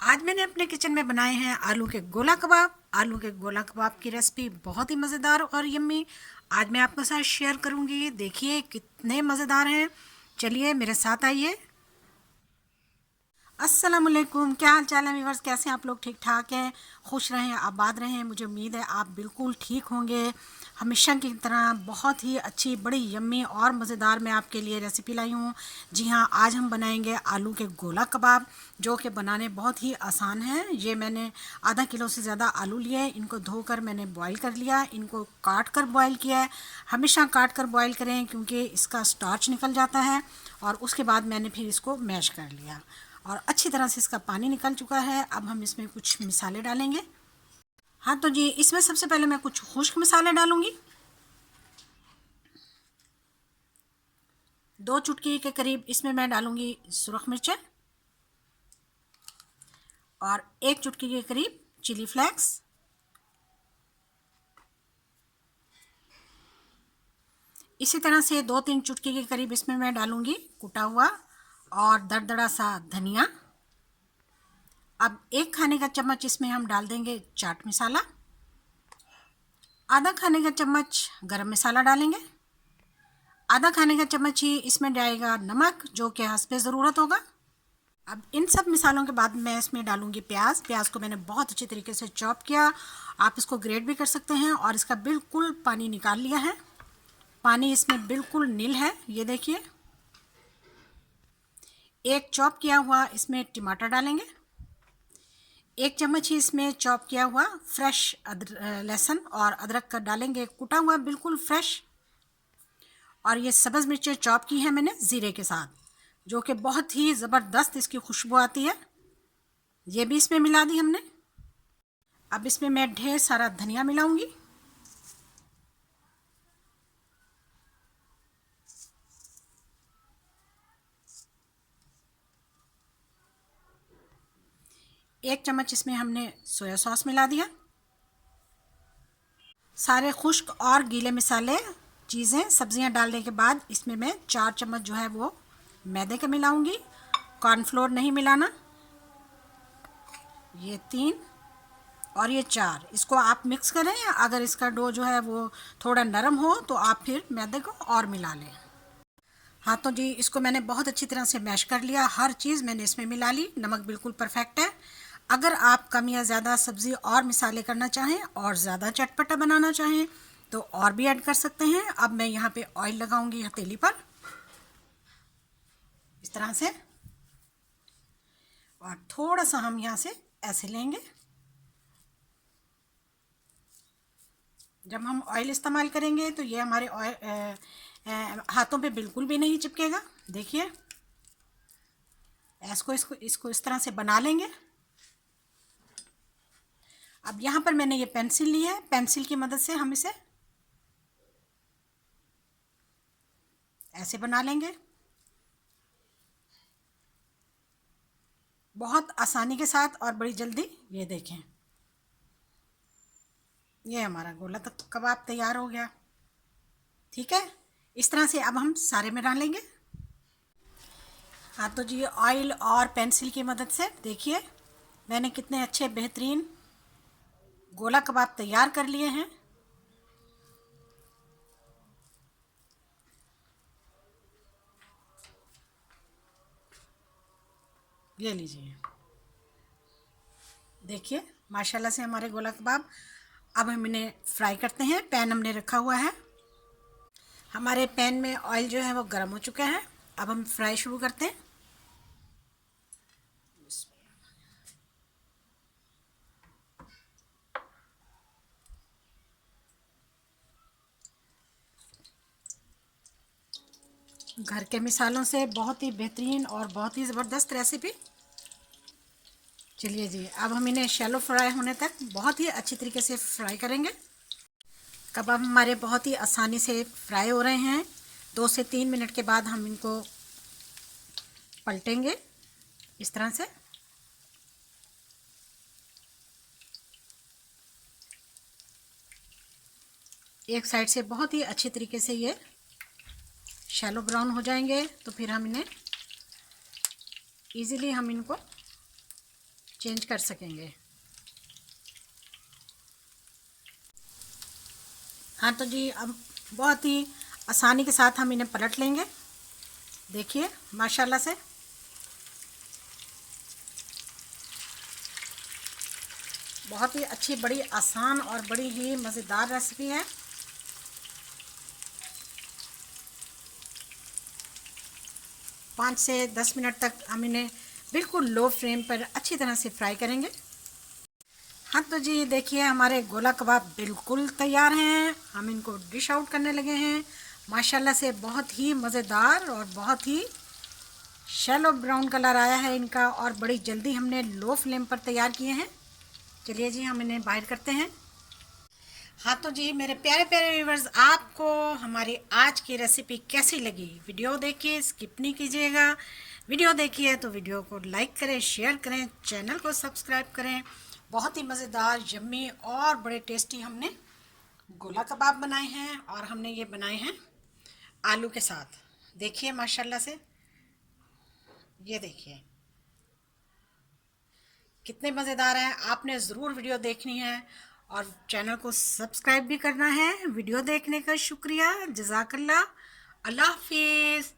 आज मैंने अपने किचन में बनाए हैं आलू के गोला कबाब। आलू के गोला कबाब की रेसिपी बहुत ही मज़ेदार और यम्मी आज मैं आपके साथ शेयर करूंगी। देखिए कितने मज़ेदार हैं। चलिए मेरे साथ आइए। अस्सलामुअलैकुम, क्या हाल चाल है व्यूअर्स? कैसे हैं आप लोग? ठीक ठाक हैं, खुश रहें, आबाद रहें। मुझे उम्मीद है आप बिल्कुल ठीक होंगे। हमेशा की तरह बहुत ही अच्छी, बड़ी यम्मी और मज़ेदार मैं आपके लिए रेसिपी लाई हूँ। जी हाँ, आज हम बनाएंगे आलू के गोला कबाब, जो कि बनाने बहुत ही आसान है। ये मैंने आधा किलो से ज़्यादा आलू लिए हैं। इनको धोकर मैंने बॉईल कर लिया, इनको काट कर बॉईल किया है। हमेशा काट कर बॉईल करें क्योंकि इसका स्टार्च निकल जाता है। और उसके बाद मैंने फिर इसको मैश कर लिया और अच्छी तरह से इसका पानी निकल चुका है। अब हम इसमें कुछ मसाले डालेंगे। हाँ तो जी, इसमें सबसे पहले मैं कुछ खुश्क मसाले डालूंगी। 2 चुटकी के करीब इसमें मैं डालूंगी सुरख मिर्चें और 1 चुटकी के करीब चिली फ्लेक्स। इसी तरह से 2-3 चुटकी के करीब इसमें मैं डालूंगी कुटा हुआ और दरदरा सा धनिया। अब 1 खाने का चम्मच इसमें हम डाल देंगे चाट मसाला। आधा खाने का चम्मच गरम मसाला डालेंगे। आधा खाने का चम्मच ही इसमें डालेगा नमक, जो कि हस्बे ज़रूरत होगा। अब इन सब मिसालों के बाद मैं इसमें डालूंगी प्याज। प्याज को मैंने बहुत अच्छी तरीके से चॉप किया। आप इसको ग्रेट भी कर सकते हैं और इसका बिल्कुल पानी निकाल लिया है। पानी इसमें बिल्कुल नील है, ये देखिए। 1 चॉप किया हुआ इसमें टमाटर डालेंगे। 1 चम्मच ही इसमें चॉप किया हुआ फ्रेश लहसुन और अदरक का डालेंगे, कुटा हुआ बिल्कुल फ्रेश। और ये सब्ज़ मिर्चें चॉप की हैं मैंने ज़ीरे के साथ, जो कि बहुत ही ज़बरदस्त इसकी खुशबू आती है। ये भी इसमें मिला दी हमने। अब इसमें मैं ढेर सारा धनिया मिलाऊंगी। एक चम्मच इसमें हमने सोया सॉस मिला दिया। सारे खुश्क और गीले मसाले, चीज़ें, सब्जियां डालने के बाद इसमें मैं 4 चम्मच जो है वो मैदे के मिलाऊंगी। कॉर्नफ्लोर नहीं मिलाना। ये 3 और ये 4, इसको आप मिक्स करें। अगर इसका डो जो है वो थोड़ा नरम हो तो आप फिर मैदे को और मिला लें। हाँ तो जी, इसको मैंने बहुत अच्छी तरह से मैश कर लिया। हर चीज़ मैंने इसमें मिला ली। नमक बिल्कुल परफेक्ट है। अगर आप कम या ज़्यादा सब्ज़ी और मिसाले करना चाहें और ज़्यादा चटपटा बनाना चाहें तो और भी ऐड कर सकते हैं। अब मैं यहाँ पे ऑयल लगाऊंगी हथेली पर इस तरह से, और थोड़ा सा हम यहाँ से ऐसे लेंगे। जब हम ऑयल इस्तेमाल करेंगे तो ये हमारे हाथों पे बिल्कुल भी नहीं चिपकेगा। देखिए, इसको इस तरह से बना लेंगे। अब यहाँ पर मैंने ये पेंसिल ली है, पेंसिल की मदद से हम इसे ऐसे बना लेंगे बहुत आसानी के साथ और बड़ी जल्दी। ये देखें, ये हमारा गोला तक कबाब तैयार हो गया। ठीक है, इस तरह से अब हम सारे में डाल लेंगे। हाँ तो जी, ऑयल और पेंसिल की मदद से देखिए मैंने कितने अच्छे बेहतरीन गोला कबाब तैयार कर लिए हैं। ये लीजिए, देखिए माशाल्लाह से हमारे गोला कबाब। अब हम इन्हें फ्राई करते हैं। पैन हमने रखा हुआ है। हमारे पैन में ऑयल जो है वो गर्म हो चुका है। अब हम फ्राई शुरू करते हैं। घर के मिसालों से बहुत ही बेहतरीन और बहुत ही ज़बरदस्त रेसिपी। चलिए जी, अब हम इन्हें शैलो फ्राई होने तक बहुत ही अच्छी तरीके से फ्राई करेंगे। कबाब हमारे बहुत ही आसानी से फ्राई हो रहे हैं। 2 से 3 मिनट के बाद हम इनको पलटेंगे इस तरह से। एक साइड से बहुत ही अच्छी तरीके से ये शैलो ब्राउन हो जाएंगे तो फिर हम इन्हें इजीली हम इनको चेंज कर सकेंगे। हाँ तो जी, अब बहुत ही आसानी के साथ हम इन्हें पलट लेंगे। देखिए माशाल्लाह से बहुत ही अच्छी, बड़ी आसान और बड़ी ही मज़ेदार रेसिपी है। पाँच से 10 मिनट तक हम इन्हें बिल्कुल लो फ्लेम पर अच्छी तरह से फ्राई करेंगे। हाँ तो जी देखिए, हमारे गोला कबाब बिल्कुल तैयार हैं। हम इनको डिश आउट करने लगे हैं। माशाल्लाह से बहुत ही मज़ेदार और बहुत ही शैलो ब्राउन कलर आया है इनका, और बड़ी जल्दी हमने लो फ्लेम पर तैयार किए हैं। चलिए जी, हम इन्हें बाहर करते हैं। हाँ तो जी मेरे प्यारे प्यारे व्यूवर्स, आपको हमारी आज की रेसिपी कैसी लगी? वीडियो देखिए, स्किप नहीं कीजिएगा। वीडियो देखिए तो वीडियो को लाइक करें, शेयर करें, चैनल को सब्सक्राइब करें। बहुत ही मज़ेदार, यम्मी और बड़े टेस्टी हमने गोला कबाब बनाए हैं, और हमने ये बनाए हैं आलू के साथ। देखिए माशाल्लाह से, ये देखिए कितने मज़ेदार हैं। आपने ज़रूर वीडियो देखनी है और चैनल को सब्सक्राइब भी करना है। वीडियो देखने का शुक्रिया, जज़ाकल्लाह, अल्लाह हाफिज़।